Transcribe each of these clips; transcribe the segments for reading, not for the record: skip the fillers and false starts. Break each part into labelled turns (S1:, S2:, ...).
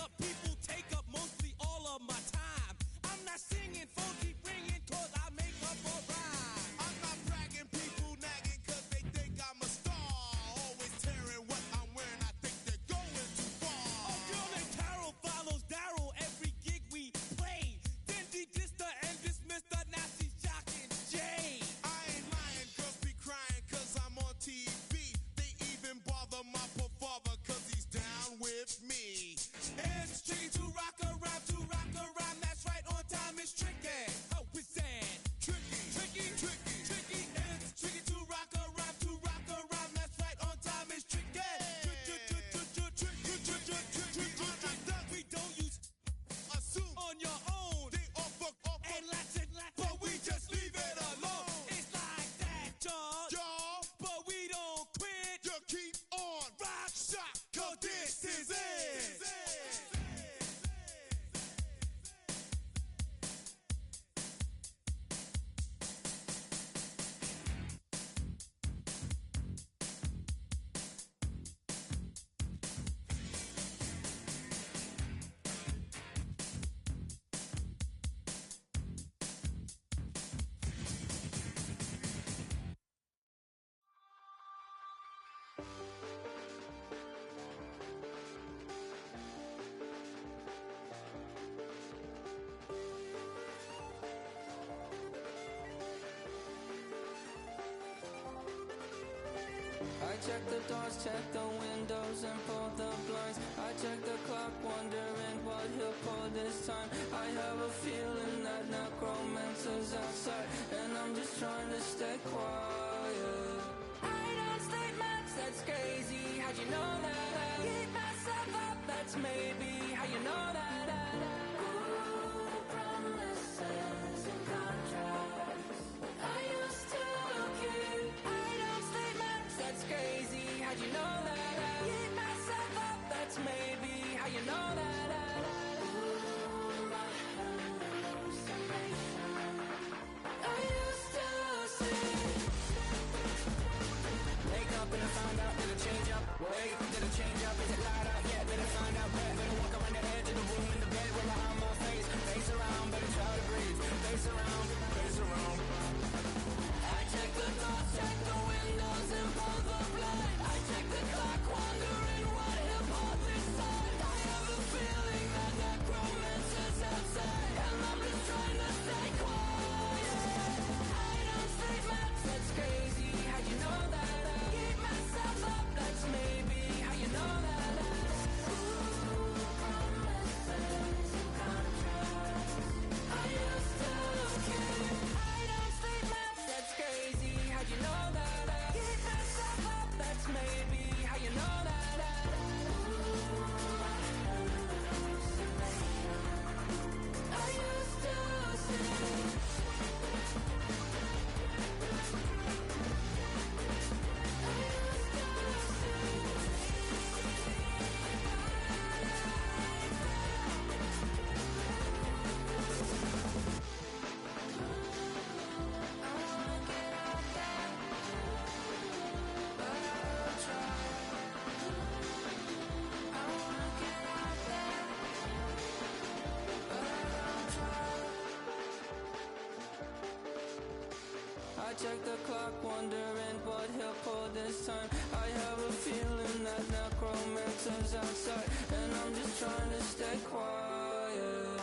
S1: up, people take up mostly all of my time. I'm not singing, phone keep ringing, cause I make up a rhyme.
S2: I'm not bragging, people nagging, cause they think I'm a star. Always tearing what I'm wearing, I think they're going too far.
S1: A girl named Carol follows Daryl every gig we play. Then de-dissed her and dismissed her, now she's shocking Jay.
S2: I ain't lying, girls be crying, cause I'm on TV. They even bother my poor father, cause he's down with me.
S1: It's tricky to rock a rhyme, that's right, on time is tricky. How is that?
S2: Tricky,
S1: Tricky,
S2: tricky,
S1: tricky, it's tricky to rock a rhyme, that's right, on time is tricky. We don't use
S2: assume
S1: on your own,
S2: they all fuck off,
S1: and lots and lots, but we just leave it alone. It's like that, y'all,
S2: y'all.
S1: but we don't quit.
S2: You keep on
S1: Rock,
S2: shock,
S1: cause this is it.
S3: I check the doors, check the windows, and pull the blinds. I check the clock, wondering what he'll pull this time. I have a feeling that necromancer's outside, and I'm just trying to stay quiet. I don't state maps, that's crazy. How'd you know that? Keep myself up, that's maybe how you know that. Ooh, promises and contracts. I used to keep. I don't state maps, that's crazy. How'd you know that? Keep myself up, that's maybe how you know that. Ooh, my hallucination. I used to see. Wake up and I found out, did it change up? Wait, did it change up? Is it light out yet? Did it find out where? Better walk around the edge of the room in the bed where behind my face. Face around, better try to breathe. Face around, face around. I check the doors, check the windows, and pull the blind. I check the clock, wondering what he'll pull this time. I have a feeling that necromancer's outside, and I'm just trying to stay quiet. I don't state maps, that's crazy. How'd you know that? Keep myself up, that's maybe how you know that. Ooh, promises and contracts. I used to keep. I don't state maps, that's crazy. How'd you know that? Keep myself up, that's maybe how you know that. Ooh, my hallucination. I used to see. I check the clock, wondering what he'll pull this time. I have a feeling that necromancer's outside, and I'm just trying to stay quiet.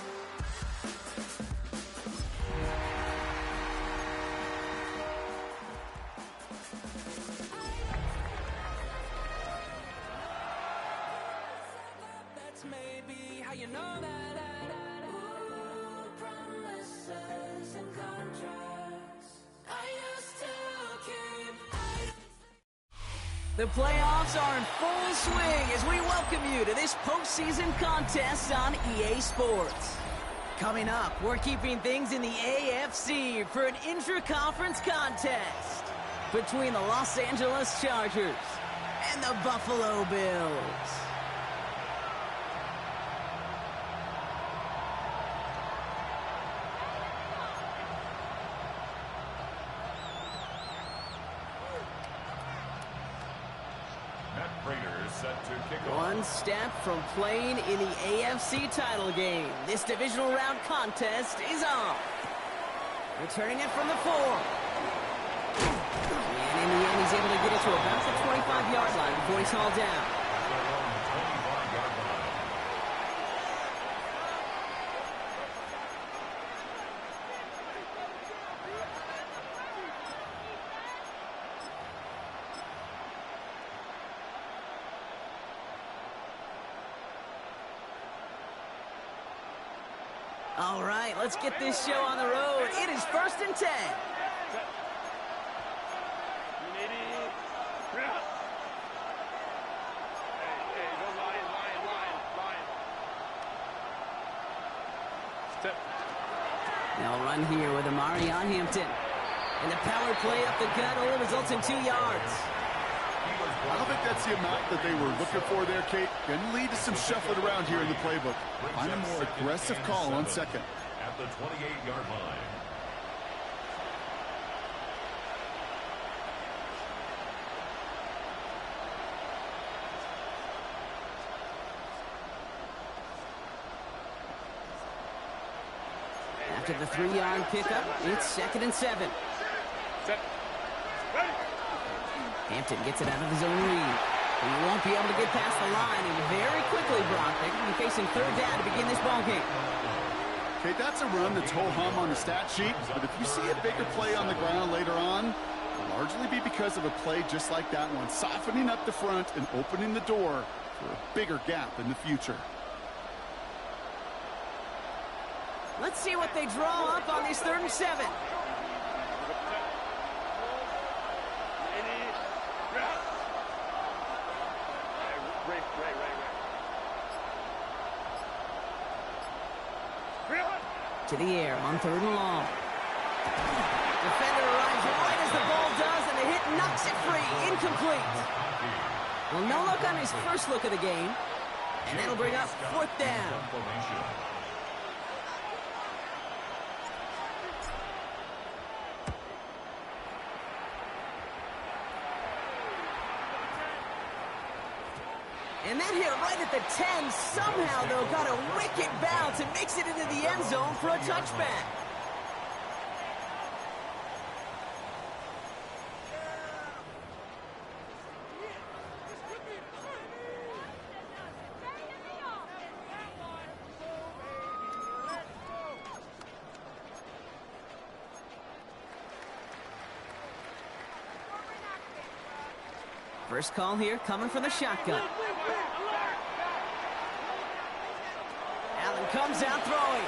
S3: That's maybe how you know that. Ooh, promises and contracts. I used to keep.
S4: The playoffs are in full swing as we welcome you to this postseason contest on EA Sports. Coming up, we're keeping things in the AFC for an intra-conference contest between the Los Angeles Chargers and the Buffalo Bills.
S5: Matt Prater is set to
S4: One step from playing in the AFC title game. This divisional round contest is on. Returning it from the 4. And in the end, he's able to get it to about the 25-yard line before he's hauled down. All right, let's get this show on the road. It is 1st and 10. They'll run here with Amari on Hampton. And the power play up the gut only results in 2 yards.
S5: I don't think that's the amount that they were looking for there, Kate. Going to lead to some shuffling around here in the playbook. Find a more aggressive call on second.
S6: At the 28-yard line.
S4: After the 3-yard pickup, it's 2nd and 7. Hampton gets it out of his own read. He won't be able to get past the line, and very quickly, Brock, they will be facing 3rd down to begin this ballgame.
S5: Okay, that's a run that's ho-hum on the stat sheet, but if you see a bigger play on the ground later on, it'll largely be because of a play just like that one, softening up the front and opening the door for a bigger gap in the future.
S4: Let's see what they draw up on this 3rd and 7. To the air on 3rd and long. Defender arrives right as the ball does, and the hit knocks it free. Incomplete. Well, no look on his first look of the game, and that'll bring up 4th down. And that hit right at the 10 somehow, though, got a wicked bounce and makes it into the end zone for a touchback. First call here coming from the shotgun. Allen comes out throwing.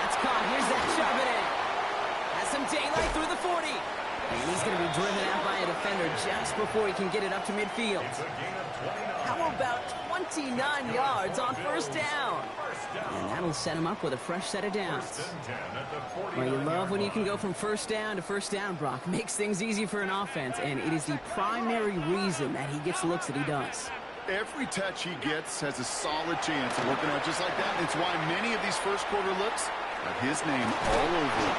S4: That's caught. Here's that Charbonnet. Has some daylight through the 40. And he's going to be driven out by a defender just before he can get it up to midfield. How about 29 yards on 1st down? And that'll set him up with a fresh set of downs. Well, you love when you can go from 1st down to 1st down, Brock. Makes things easy for an offense, and it is the primary reason that he gets looks that he does.
S5: Every touch he gets has a solid chance of working out just like that. It's why many of these first quarter looks have his name all over it.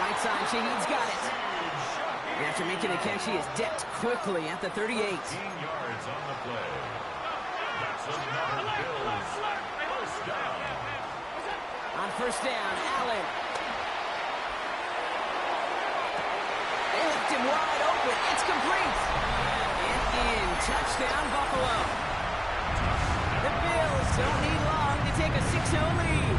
S4: Right side, Shaheed's got it. And after making the catch, he is decked quickly at the 38.
S6: yards on the play. That's another Bills first down.
S4: On 1st down, Allen. They left him wide open. It's complete. And in. Touchdown, Buffalo. The Bills don't need long to take a 6-0 lead.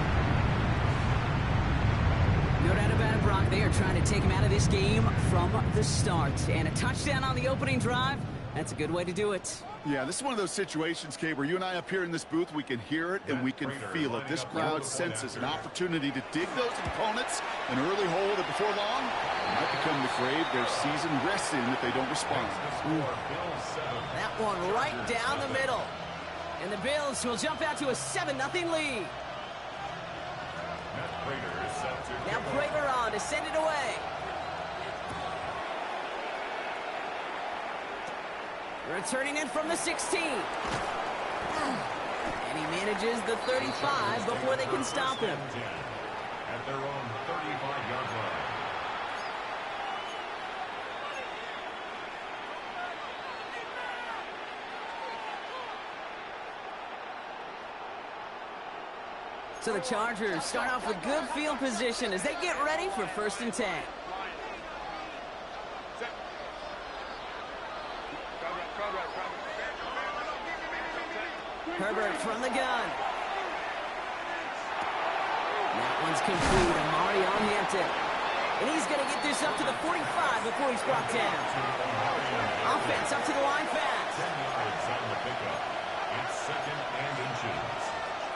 S4: No doubt about it, Brock. They are trying to take him out of this game from the start. And a touchdown on the opening drive, that's a good way to do it.
S5: Yeah, this is one of those situations, Kate, where you and I up here in this booth, we can hear it and we can feel it. This crowd senses an opportunity to dig those opponents an early hole that before long might become the grave their season rests in if they don't respond.
S4: That one right down the middle. And the Bills will jump out to a 7-0 lead. Now Prater on to send it away. Returning it from the 16. And he manages the 35 before they can stop him.
S6: At their own 35-yard line.
S4: So the Chargers start off with good field position as they get ready for 1st and 10. Herbert from the gun. That one's complete. Amari on Hampton. And he's going to get this up to the 45 before he's brought down. Offense up to the line fast.
S6: 10 yards on the pickup. It's 2nd and inches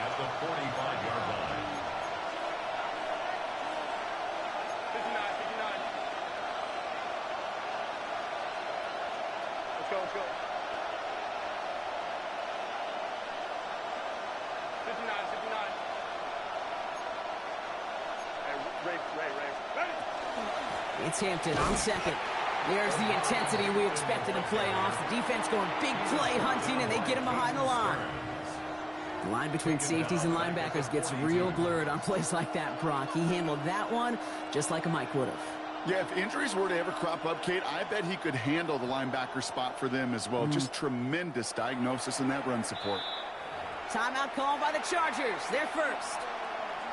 S6: at the 45-yard line.
S7: 59. Let's go. 59. Hey, Ray.
S4: It's Hampton on 2nd. There's the intensity we expected in playoffs. The defense going big play hunting, and they get him behind the line. The line between safeties and linebackers gets real blurred on plays like that, Brock. He handled that one just like a Mike would have.
S5: Yeah, if injuries were to ever crop up, Kate, I bet he could handle the linebacker spot for them as well. Just tremendous diagnosis in that run support.
S4: Timeout called by the Chargers. They're first.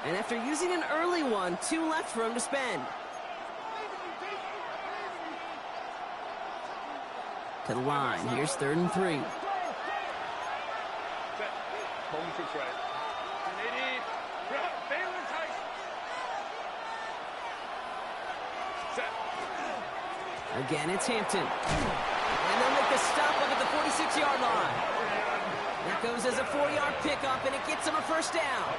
S4: And after using an early one, 2 left for him to spend. To the line. Here's 3rd and 3.
S7: Home to Trey.
S4: Again, it's Hampton. And they'll make the stop up at the 46-yard line. That goes as a 4-yard pickup, and it gets them a 1st down.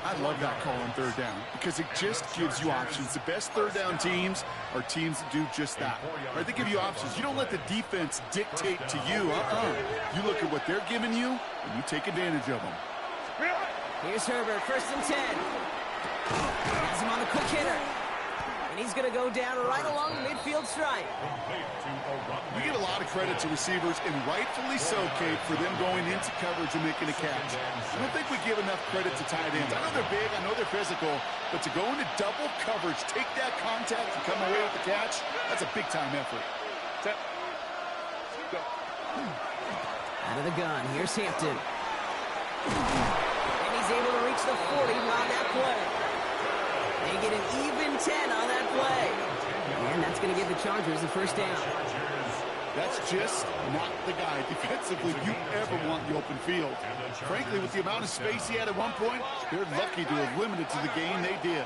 S5: I love that call on 3rd down because it just gives you options. The best 3rd down teams are teams that do just that. Right? They give you options. You don't let the defense dictate to you. You look at what they're giving you, and you take advantage of them.
S4: Here's Herbert, 1st and 10. Has him on the quick hitter. And he's going to go down right along the midfield stripe.
S5: We get a lot of credit to receivers, and rightfully so, Kate, for them going into coverage and making a catch. I don't think we give enough credit to tight ends. I know they're big, I know they're physical, but to go into double coverage, take that contact, and come away with the catch, that's a big-time effort.
S4: Out of the gun, here's Hampton. And he's able to reach the 40 on that play. They get an even 10 on that play. And that's going to give the Chargers a 1st down.
S5: That's just not the guy defensively you ever want in the open field. Frankly, with the amount of space he had at one point, they're lucky to have limited to the game they did.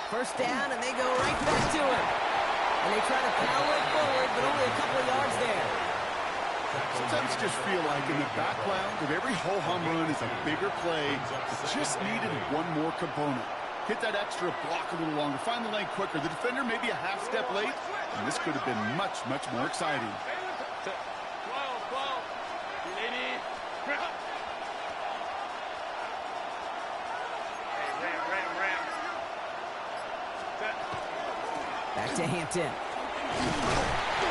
S4: First down, and they go right back to him. And they try to power it forward, but only a couple of yards there.
S5: Sometimes you just feel like in the background of every ho-hum run is a bigger play that just needed one more component. Hit that extra block a little longer, find the lane quicker. The defender may be a half step late, and this could have been much, much more exciting.
S4: Back to Hampton.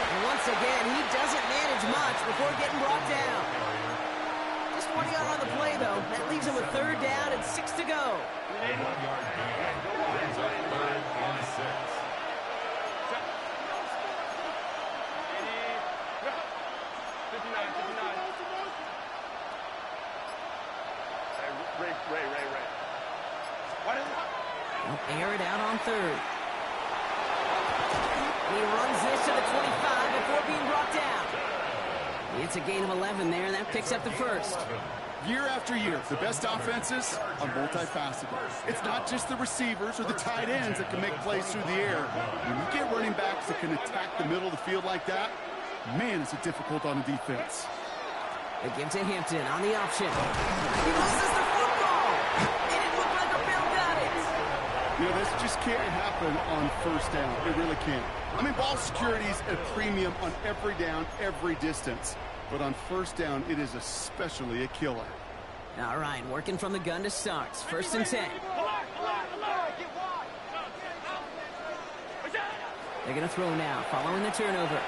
S4: And once again, he doesn't manage much before getting brought down. Just 1 yard on the play, though. That leaves him with 3rd down and 6 to go.
S6: 1 yard gain. Brings up 3rd and 6.
S7: Ray. What is that?
S4: They'll air it out on 3rd. He runs this to the 25 before being brought down. It's a gain of 11 there, and that picks up the 1st.
S5: Year after year, the best offenses are multifaceted. It's not just the receivers or the tight ends that can make plays through the air. When you get running backs that can attack the middle of the field like that, man, is it difficult on the defense.
S4: They give to Hampton on the option. He loses the football! And it looked like a Bill got it!
S5: You know, this just can't happen on 1st down. It really can't. I mean, ball security's a premium on every down, every distance. But on 1st down, it is especially a killer.
S4: All right, working from the gun to start. 1st and 10. They're going to throw now, following the turnover.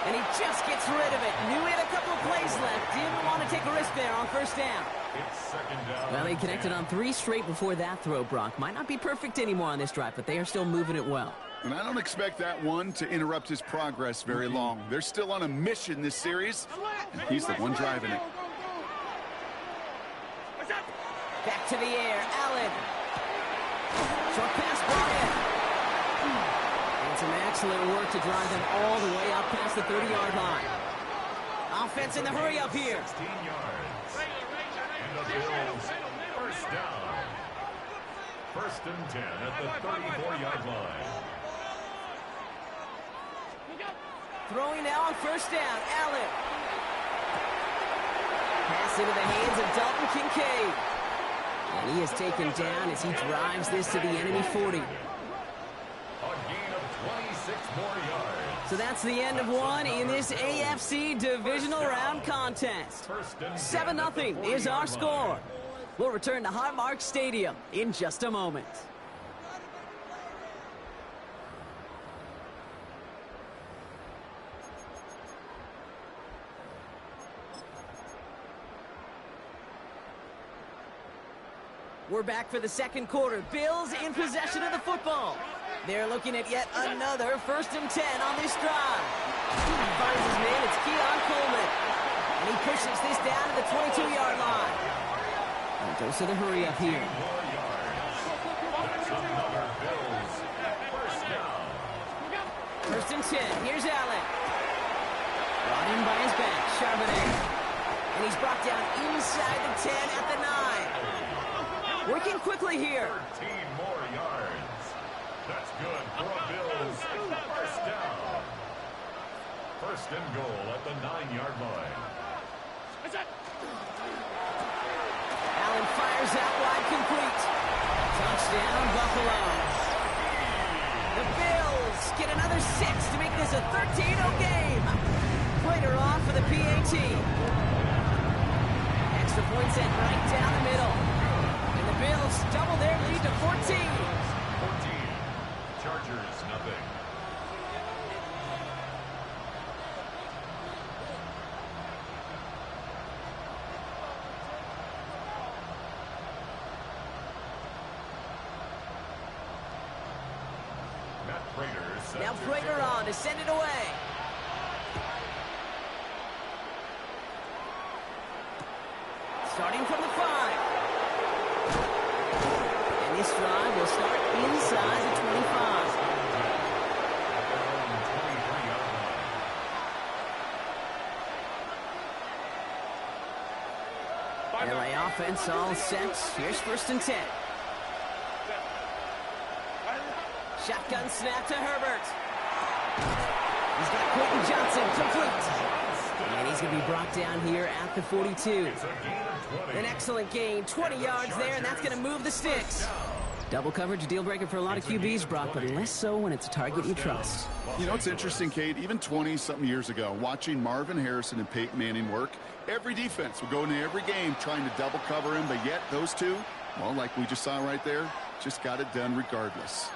S4: And he just gets rid of it. Knew he had a couple of plays left. Didn't want to take a risk there on 1st down.
S6: It's 2nd down.
S4: Well, he connected on 3 straight before that throw, Brock. Might not be perfect anymore on this drive, but they are still moving it well.
S5: And I don't expect that one to interrupt his progress very long. They're still on a mission this series, and he's the one driving it.
S4: Back to the air, Allen. Short pass, Bryant. And some excellent work to drive them all the way up past the 30-yard line. Offense in the hurry up here.
S6: 16 yards. And the Bills first down. First and 10 at the 34-yard line.
S4: Throwing now on first down, Allen. Pass into the hands of Dalton Kincaid. And he is taken down as he drives this to the enemy 40.
S6: A gain of 26 more yards.
S4: So that's the end of one in this AFC divisional round contest. 7-0 is our score. We'll return to Highmark Stadium in just a moment. We're back for the second quarter. Bills in possession of the football. They're looking at yet another 1st and 10 on this drive. Finds his man, it's Keon Coleman. And he pushes this down to the 22-yard line. And goes to the hurry up here.
S6: That's another Bills first down.
S4: 1st and 10, here's Allen. Brought in by his back, Charbonnet. And he's brought down inside the 10 at the 9. Working quickly here.
S6: 13 more yards. That's good for a Bills first down. First and goal at the 9-yard line.
S4: Allen fires out wide, complete. Touchdown, Buffalo. The Bills get another 6 to make this a 13-0 game. Plater off for the PAT. Extra point set right down the middle. Bills double their lead to 14.
S6: 14. Chargers, nothing. Matt Prater.
S4: Now Prater on to send it away. Starting from the 5. This drive will start inside the 25. LA offense all set. Here's 1st and 10. Shotgun snap to Herbert. He's got Quentin Johnson complete. And he's going to be brought down here at the 42. An excellent gain, 20 yards there, and that's going to move the sticks. Double coverage, a deal breaker for a lot of QBs, Brock, but less so when it's a target you trust.
S5: You know, it's interesting, Kate, even 20-something years ago, watching Marvin Harrison and Peyton Manning work, every defense would go into every game trying to double cover him, but yet those two, well, like we just saw right there, just got it done regardless.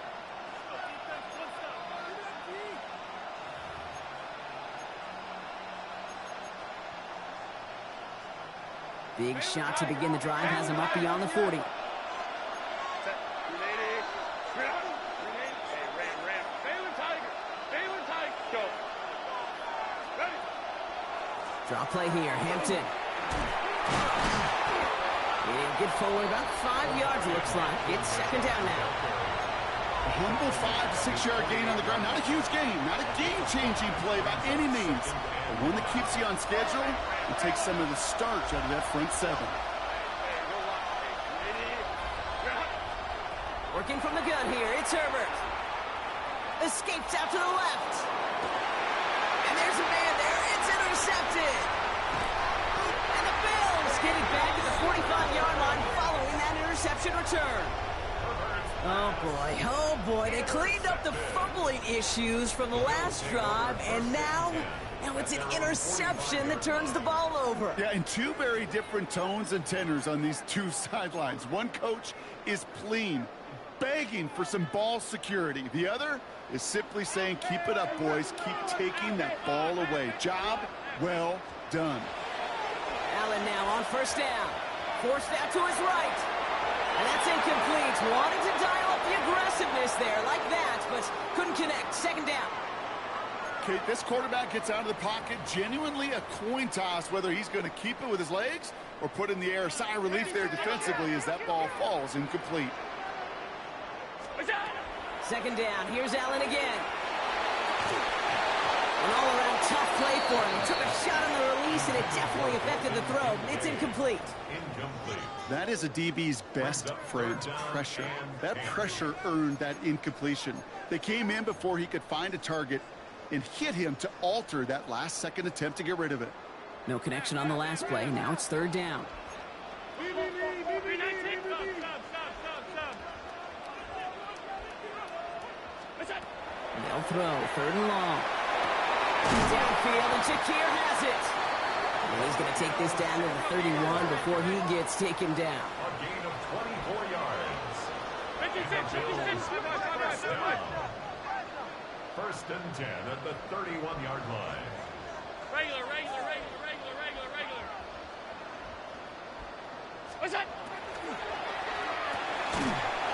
S4: Big shot to begin the drive, has him up beyond the 40. Draw play here, Hampton. He'll get forward about 5 yards, it looks like. It's second down now.
S5: A humble 5 to 6 yard gain on the ground. Not a huge gain, not a game-changing play by any means, but one that keeps you on schedule and takes some of the starch out of that front 7.
S4: Working from the gun here, it's Herbert. Escapes out to the left. And there's a man there, it's intercepted. And the Bills get it back to the 45-yard line following that interception return. Oh boy, they cleaned up the fumbling issues from the last drive, and now it's an interception that turns the ball over.
S5: Yeah, and two very different tones and tenors on these two sidelines. One coach is pleading, begging for some ball security. The other is simply saying, keep it up, boys. Keep taking that ball away. Job well done.
S4: Allen now on first down. Forced out to his right. And that's incomplete. Wanted to dial up the aggressiveness there like that, but couldn't connect. Second down.
S5: Kate, this quarterback gets out of the pocket, genuinely a coin toss whether he's going to keep it with his legs or put in the air. Sigh of relief there defensively as that ball falls incomplete.
S4: Second down. Here's Allen again. An all-around tough play for him. He took a shot on the release, and it definitely affected the throw. It's incomplete.
S5: That is a DB's best friend, pressure. That pressure earned that incompletion. They came in before he could find a target and hit him to alter that last-second attempt to get rid of it.
S4: No connection on the last play. Now it's third down. They'll throw. Third and long. Downfield, and Shakir has it. And he's going to take this down to the 31 before he gets taken down.
S6: A gain of 24 yards. First and 10 at the 31-yard line.
S7: Regular. What's that?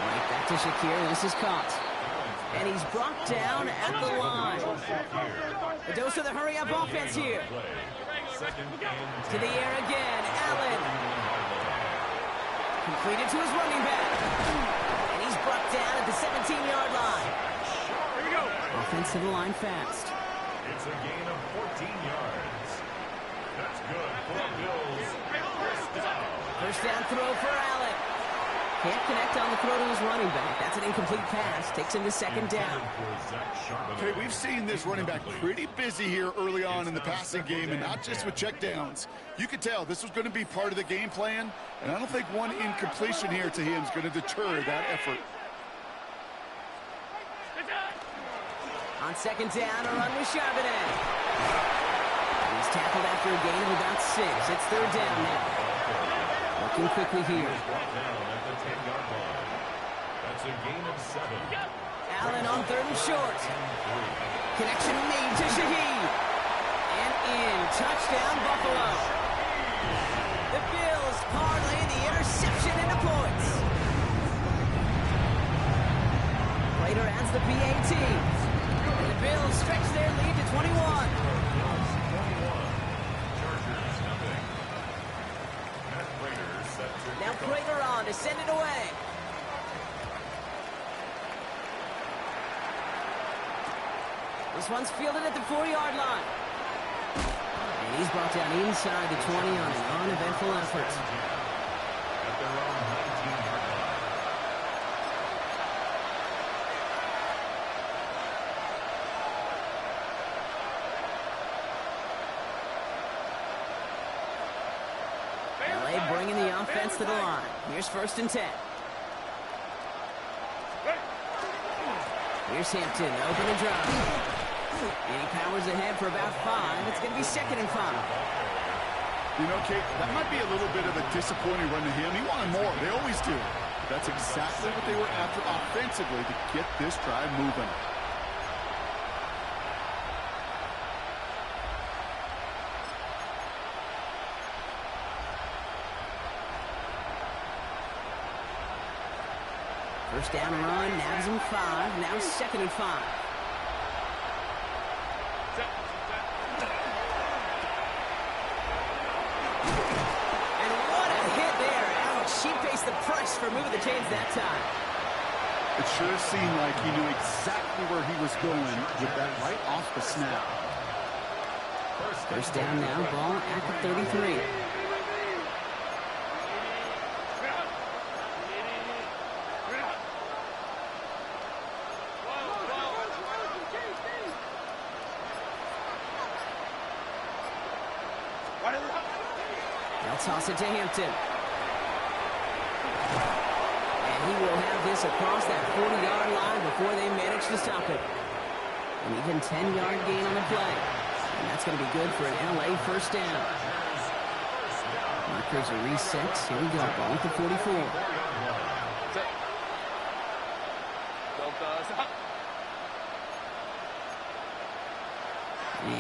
S4: Right back to Shakir. This is caught. And he's brought down at the line. A dose of the hurry-up offense here. To the air again. Allen. Completed to his running back. And he's brought down at the 17-yard line.
S7: Here we go.
S4: Offense to the line fast.
S6: It's a gain of 14 yards. That's good for the Bills. First down.
S4: First down throw for Allen. Can't connect on the throw to his running back. That's an incomplete pass. Takes him to second down.
S5: Okay, we've seen this running back pretty busy here early on in the passing game, and not just with checkdowns. You could tell this was going to be part of the game plan, and I don't think one incompletion here to him is going to deter that effort.
S4: On second down, a run with Charbonnet. He's tackled after a gain of about 6. It's third down now. Looking quickly here.
S6: That's a gain of 7.
S4: Allen on third and short. Connection made to Shaheed. And in. Touchdown, Buffalo. The Bills parlay the interception into points. Prater adds the PAT. And the Bills stretch their lead to 21. Now Prater on to send it away. This one's fielded at the 4-yard line. And he's brought down inside the 20 on an uneventful effort.
S6: At their own 19-yard line.
S4: LA bringing the offense to the line. Here's first and 10. Here's Hampton, open and drive. And he powers ahead for about 5. It's going to be second and 5.
S5: You know, Kate, that might be a little bit of a disappointing run to him. He wanted more. They always do. But that's exactly what they were after offensively to get this drive moving.
S4: First down and run, nabs him 5. Now second and 5. And what a hit there. Ouch, she faced the press for moving the chains that time.
S5: It sure seemed like he knew exactly where he was going with that right off the snap.
S4: First down now, ball at the 33. They'll toss it to Hampton. And he will have this across that 40-yard line before they manage to stop it. An even 10-yard gain on the play. And that's going to be good for an LA first down. Markers are reset. Here we go. Ball at the 44.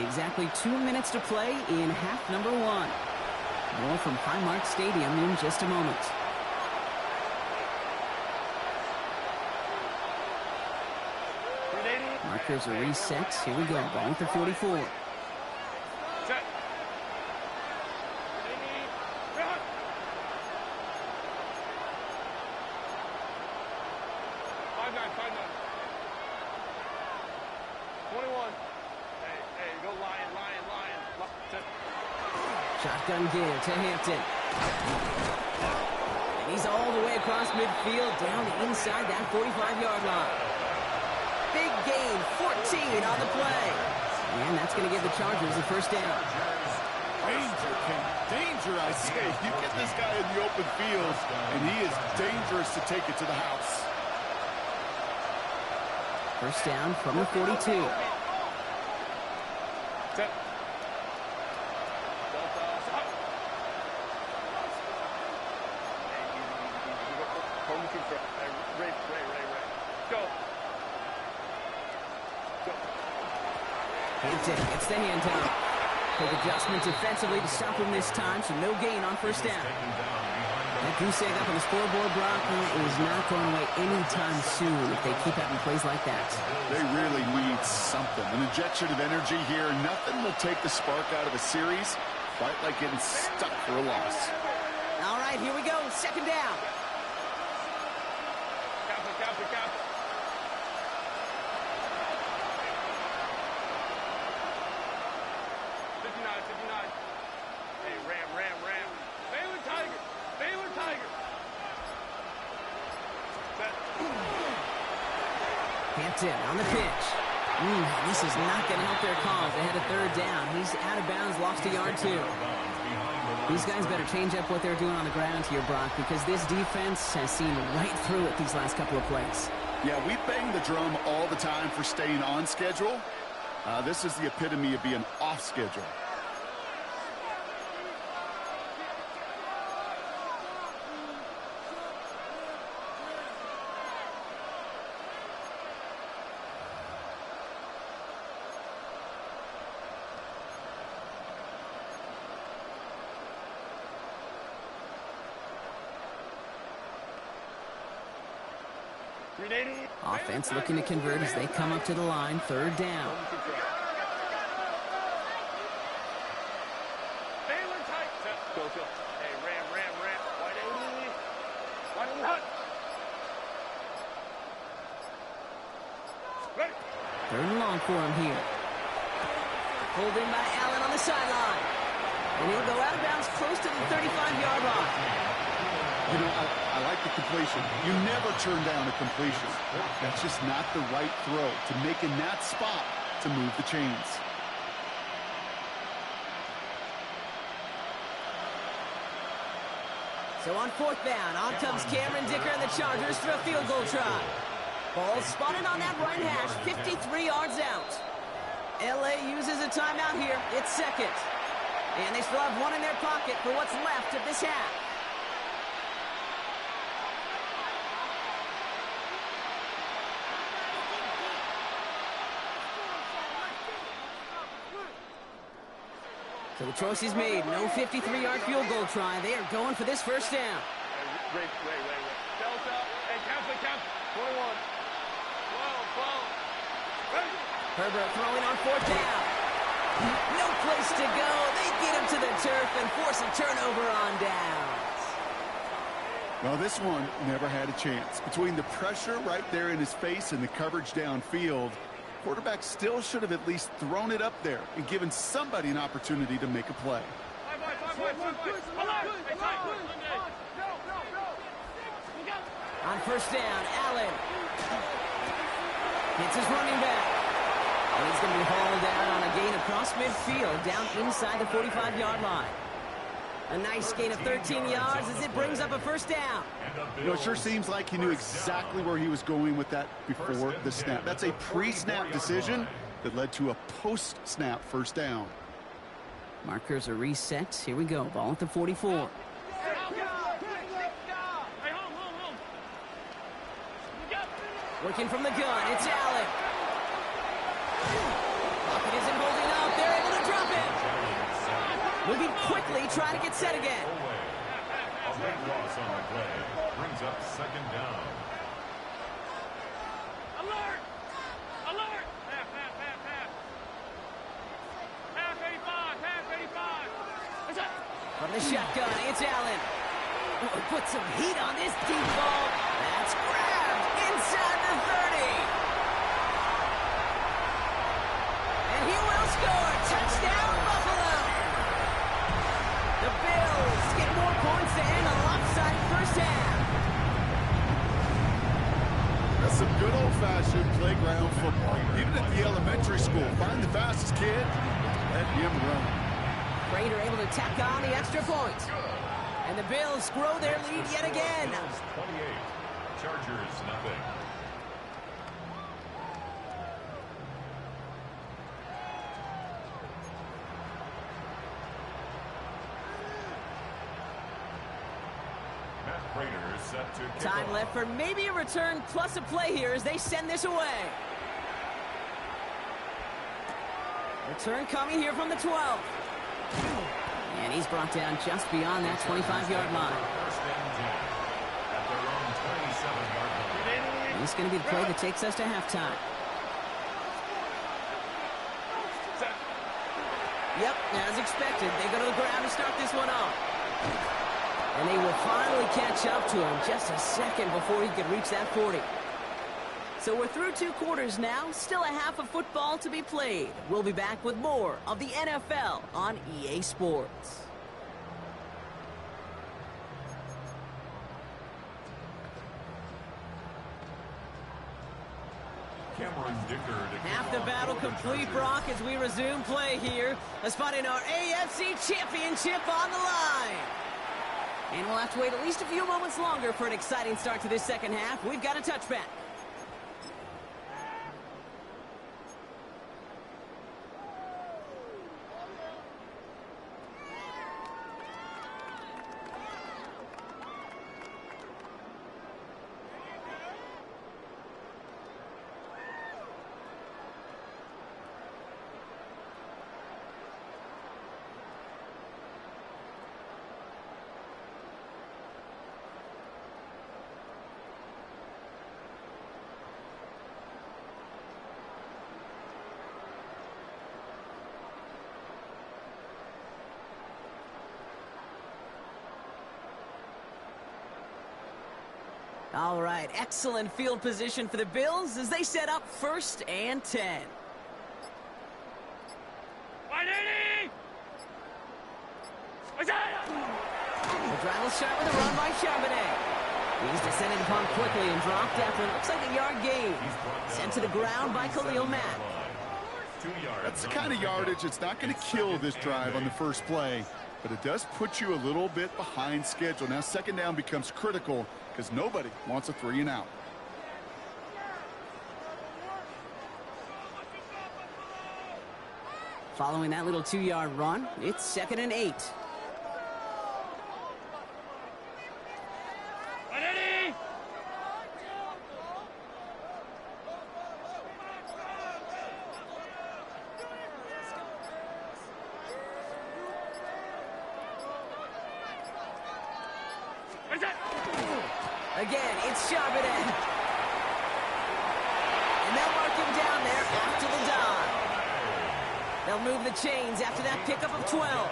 S4: Exactly 2 minutes to play in half number 1. More from Highmark Stadium in just a moment. Markers are reset. Here we go. Ball with the 44.
S7: Set. 5-9, 5-9. 21. Hey, go Lion. Set.
S4: Shotgun give to Hampton. And he's all the way across midfield, down inside that 45-yard line. Big gain, 14 on the play. And that's going to give the Chargers the first down.
S5: Danger, King. Danger, I say. You get this guy in the open field, and he is dangerous to take it to the house.
S4: First down from the 42.
S7: Set. Ray. Go.
S4: Hampton gets the hand down. Quick adjustment defensively to stop him this time, so no gain on first down. That goose egg up on the scoreboard, Brock, is not going away anytime soon if they keep having plays like that.
S5: They really need something. An injection of energy here. Nothing will take the spark out of a series quite like getting stuck for a loss.
S4: All right, here we go. Second down.
S7: Cap. 59. Hey, Ram. Baylor Tiger. Set.
S4: Hampton on the pitch. This is not going to help their cause. They had a third down. He's out of bounds, lost a yard too. These guys better change up what they're doing on the ground here, Brock, because this defense has seen right through it these last couple of plays.
S5: Yeah, we bang the drum all the time for staying on schedule. This is the epitome of being off schedule.
S4: Offense looking to convert as they come up to the line. Third down.
S7: Baylor tight. Go. Hey, Ram. Wide in the hut. Ready.
S4: Third and long for him here. Pulled in by Allen on the sideline. And he'll go out of bounds close to the 35-yard line.
S5: You know, I like the completion. You never turn down a completion. That's just not the right throw to make in that spot to move the chains.
S4: So on fourth down, on comes Cameron Dicker and the Chargers for a field goal try. Ball spotted on that right hash, 53 yards out. LA uses a timeout here. It's second. And they still have one in their pocket for what's left of this half. So the choice is made. No 53-yard field goal try. They are going for this first down.
S7: Ray. Delta. Hey, count. 21. 12. Ready.
S4: Herbert throwing on fourth down. No place to go. They get him to the turf and force a turnover on downs.
S5: Well, this one never had a chance. Between the pressure right there in his face and the coverage downfield, quarterback still should have at least thrown it up there and given somebody an opportunity to make a play.
S4: On first down, Allen hits his running back. And he's going to be hauled down on a gain across midfield, down inside the 45-yard line. A nice gain of 13 yards as it brings up a first down.
S5: You know, it sure seems like he knew exactly where he was going with that before the snap. That's a pre-snap decision that led to a post-snap first down.
S4: Markers are reset. Here we go. Ball at the 44. Working from the gun. It's Allen. Pocket isn't holding up. They're able to drop it. Moving quickly, trying to get set again.
S6: A red loss on the play brings up second down.
S7: Alert!
S4: the shotgun. It's Allen. Oh, put some heat on this deep ball. That's grabbed inside the 30. And he will score. Touchdown, Buffalo. The Bills get more points to end a lopsided first half.
S5: That's some good old-fashioned playground football. Even at the elementary school, find the fastest kid, let him run.
S4: Prater able to tack on the extra point. And the Bills grow their lead yet again.
S6: 28. Chargers, nothing. Matt Prater is set to kick
S4: Time
S6: off.
S4: left for maybe a return plus a play here as they send this away. Return coming here from the 12. And he's brought down just beyond that 25-yard line.
S6: First and 10 at their own 27-yard line.
S4: And this is going to be the play that takes us to halftime. Yep, as expected, they go to the ground to start this one off. And they will finally catch up to him just a second before he could reach that 40. So we're through 2 quarters now, still a half of football to be played. We'll be back with more of the NFL on EA Sports.
S6: Cameron Dicker to kick
S4: Half the
S6: off
S4: battle
S6: for the
S4: complete,
S6: Chargers.
S4: Brock, as we resume play here. A spot in our AFC Championship on the line. And we'll have to wait at least a few moments longer for an exciting start to this second half. We've got a touchback. All right, excellent field position for the Bills as they set up 1st and 10.
S7: 180!
S4: The drive will start with a run by Charbonnet. He's descended upon quickly and dropped after it looks like a yard gain. Sent to the ground by Khalil Mack.
S6: 2 yards.
S5: That's the kind of yardage that's not going to kill this drive on the first play, but it does put you a little bit behind schedule. Now second down becomes critical because nobody wants a 3 and out.
S4: Following that little 2-yard run, it's 2nd and 8.
S7: 180! What's that?
S4: Again, it's Charbonnet. And they'll mark him down there after the dive. They'll move the chains after that pickup of 12.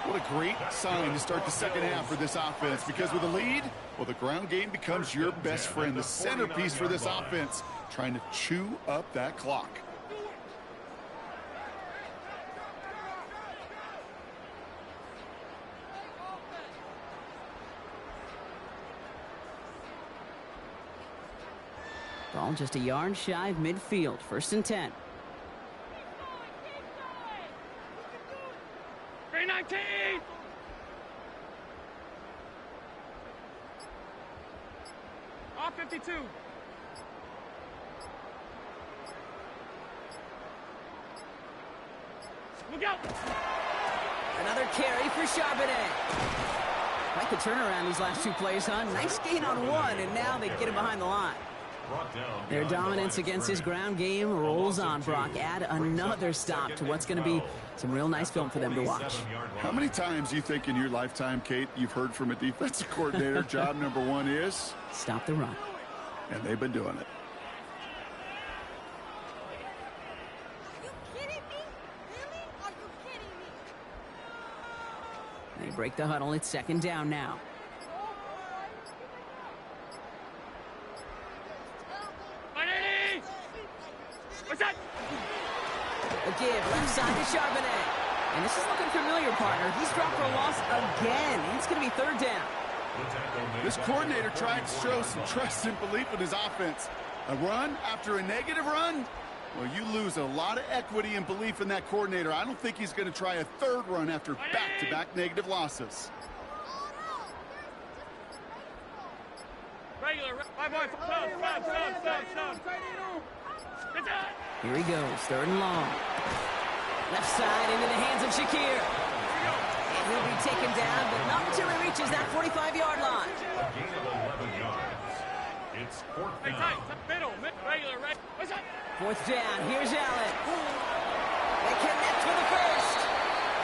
S5: What a great sign to start the second half for this offense, because with a lead, well, the ground game becomes your best friend, the centerpiece for this offense, trying to chew up that clock.
S4: Ball just a yard shy of midfield, 1st and 10.
S7: 319! Off 52. Look out!
S4: Another carry for Charbonnet. Quite the turnaround these last 2 plays, huh? Nice gain on 1, and now they get him behind the line. Their dominance against his ground game rolls on, Brock. Add another stop to what's going to be some real nice film for them to watch.
S5: How many times do you think in your lifetime, Kate, you've heard from a defensive coordinator, job number 1 is?
S4: Stop the run.
S5: And they've been doing it.
S8: Are you kidding me? Really? Are you kidding me?
S4: They break the huddle. It's second down now. A give left side to Charbonnet. And this is looking familiar, partner. He's dropped for a loss again. It's going to be third down.
S5: This coordinator tried to show some trust and belief in his offense. A run after a negative run? Well, you lose a lot of equity and belief in that coordinator. I don't think he's going to try a third run after back-to-back negative losses.
S4: Here he goes, third and long. Left side into the hands of Shakir. And he'll be taken down, but not until he reaches that 45-yard line.
S6: A gain of 11 yards. It's fourth down.
S4: Fourth down, here's Allen. They connect for the first.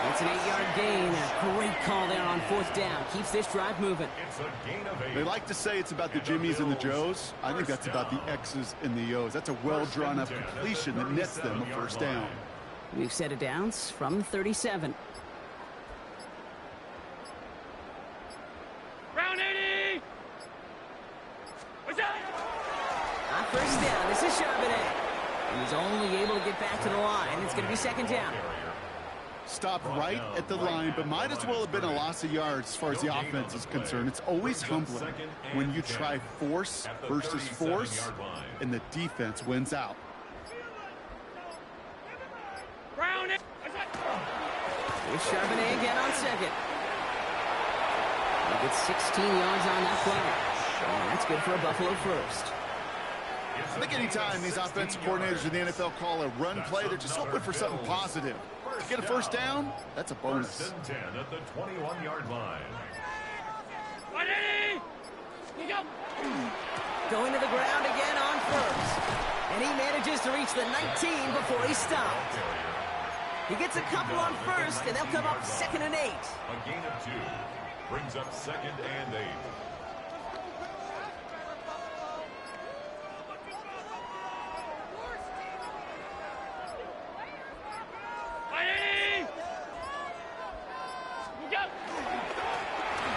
S4: It's an 8-yard gain. A great call there on fourth down. Keeps this drive moving.
S6: It's a gain of 8.
S5: They like to say it's about the Jimmies and the Joes. I think that's about the X's and the O's. That's a well-drawn-up completion that nets them a first down.
S4: We've set it downs from 37.
S7: Round 80! What's up?
S4: On first down, this is Charbonnet. And he's only able to get back to the line. It's going to be second down.
S5: Stopped right at the line, but might as well have been a loss of yards as far as the offense is concerned. It's always humbling when you try force versus force, and the defense wins out.
S4: Here's Charbonnet again on second. He gets 16 yards on that play. And that's good for a Buffalo first.
S5: I think anytime these offensive coordinators in the NFL call a run play, they're just hoping for something positive. Get a first down, that's a bonus.
S6: First and 10 at the 21-yard line.
S4: Going to the ground again on first. And he manages to reach the 19 before he stopped. He gets a couple on first, and they'll come up second and 8.
S6: A gain of 2 brings up second and 8.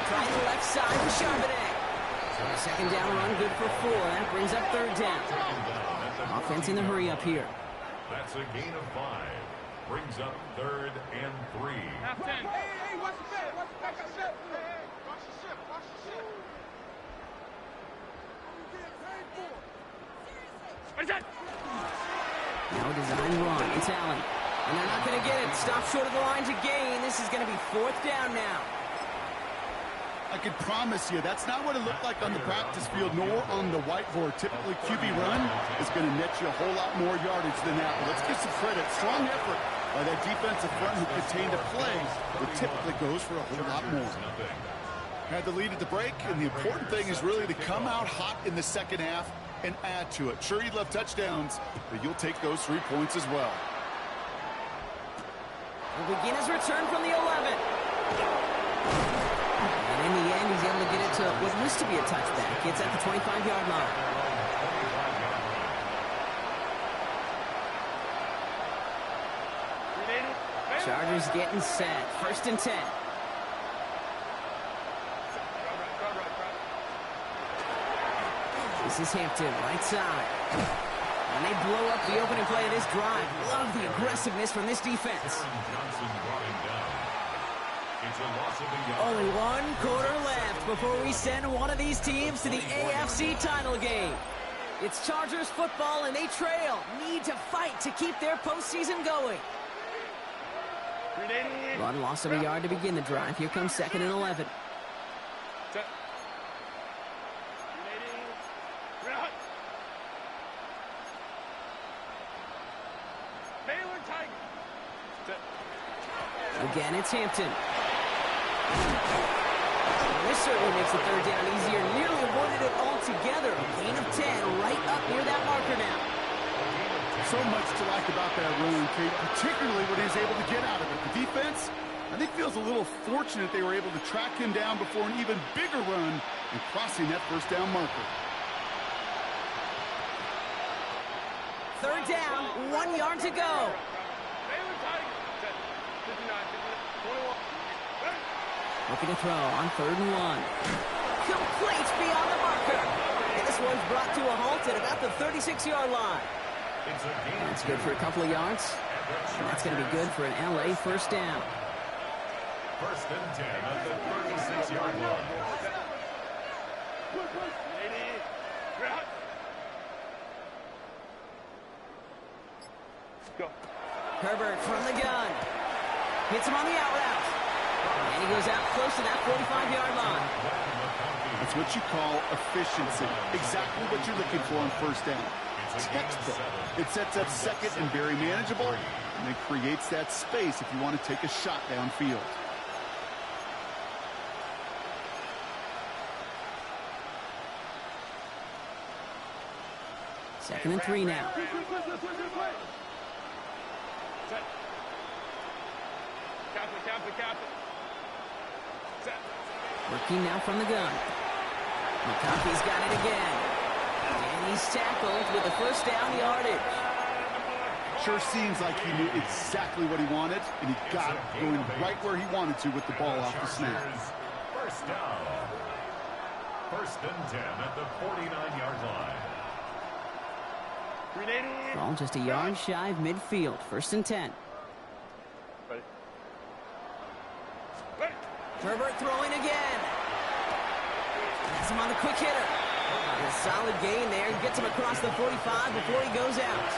S4: Trying the left side with Charbonnet. So a second down run, good for 4. That brings up third down. Offense in the hurry up here.
S6: That's a gain of 5. Brings up third and 3.
S4: Now a design run. It's Allen. And they're not going to get it. Stop short of the line to gain. This is going to be fourth down now.
S5: I can promise you that's not what it looked like on the practice field nor on the whiteboard. Typically, QB run is going to net you a whole lot more yardage than that. But let's give some credit. Strong effort by that defensive front who contained a play that typically goes for a whole lot more. Had the lead at the break, and the important thing is really to come out hot in the second half and add to it. Sure, you'd love touchdowns, but you'll take those 3 points as well.
S4: We'll begin his return from the 11. And in the end, he's able to get it to what used to be a touchback. It's at the 25-yard line. Chargers getting set. First and 10. This is Hampton, right side. And they blow up the opening play of this drive. Love the aggressiveness from this defense. Only 1 quarter left before we send one of these teams to the AFC title game. It's Chargers football, and they trail. Need to fight to keep their postseason going. One loss of a yard to begin the drive. Here comes second and 11. Again, it's Hampton. This certainly makes the third down easier. Nearly avoided it altogether. A gain of 10 right up near that marker now.
S5: So much to like about that run, Kate, particularly what he was able to get out of it. The defense, I think, feels a little fortunate they were able to track him down before an even bigger run and crossing that first down marker.
S4: Third down, 1 yard to go. Looking to throw on 3rd and 1. Complete beyond the marker. And this one's brought to a halt at about the 36-yard line. That's good for a couple of yards. And that's going to be good for an LA first down.
S6: 1st and 10 at the 36-yard line.
S7: Go.
S4: Herbert from the gun. Hits him on the out route. And he goes out close to that 45-yard line.
S5: That's what you call efficiency. Exactly what you're looking for on 1st down. Textbook. It sets up 2nd and very manageable, and it creates that space if you want to take a shot downfield.
S4: Second and 3 now.
S7: Captain. Set.
S4: Working now from the gun. McConkey's got it again. And he's tackled with the first down yardage.
S5: Sure seems like he knew exactly what he wanted, and he got it going right where he wanted to with the ball off the snap.
S6: 1st down. 1st and 10 at the 49-yard line.
S4: Ball just a yard shy of midfield. 1st and 10.
S7: Ready.
S4: Herbert throwing again. Has him on a quick hitter. A solid gain there. He gets him across the 45 before he goes out.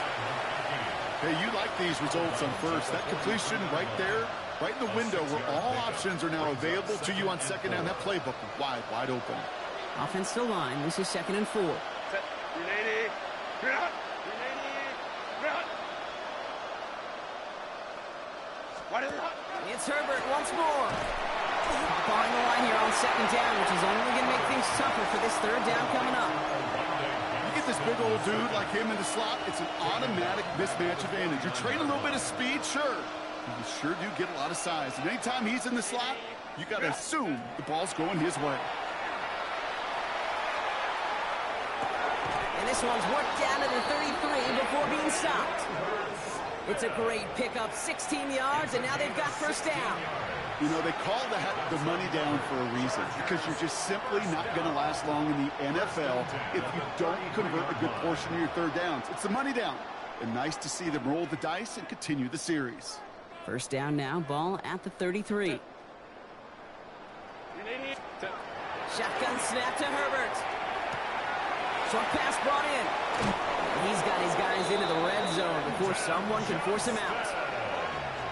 S5: Hey, you like these results on 1st. That completion right there, right in the window where all options are now available to you on 2nd down. That playbook wide open.
S4: Offensive line. This is 2nd and 4.
S7: Set.
S4: It's Herbert once more. Behind the line here on 2nd down, which is only going to make things tougher for this 3rd down coming up.
S5: You get this big old dude like him in the slot, it's an automatic mismatch advantage. You train a little bit of speed, sure. You sure do get a lot of size. And anytime he's in the slot, you got to assume the ball's going his way.
S4: And this one's worked down to the 33 before being stopped. It's a great pickup, 16 yards, and now they've got 1st down.
S5: You know, they call that the money down for a reason, because you're just simply not going to last long in the NFL if you don't convert a good portion of your 3rd downs. It's the money down. And nice to see them roll the dice and continue the series.
S4: 1st down now, ball at the 33. Shotgun snap to Herbert. Short pass brought in. He's got his guys into the red zone before someone can force him out.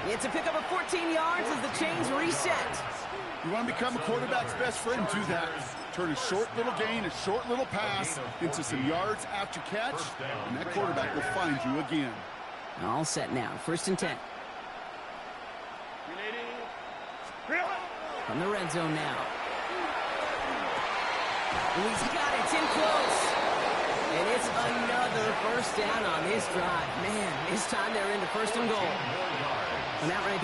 S4: It's a pickup of 14 yards as the chains reset.
S5: You want to become a quarterback's best friend, do that. Turn a short little gain, a short little pass into some yards after catch, and that quarterback will find you again.
S4: All set now, 1st and 10. From the red zone now. And he's got it, it's in close. And it's another 1st down on this drive. Man, this time they're into 1st and goal. And that right there.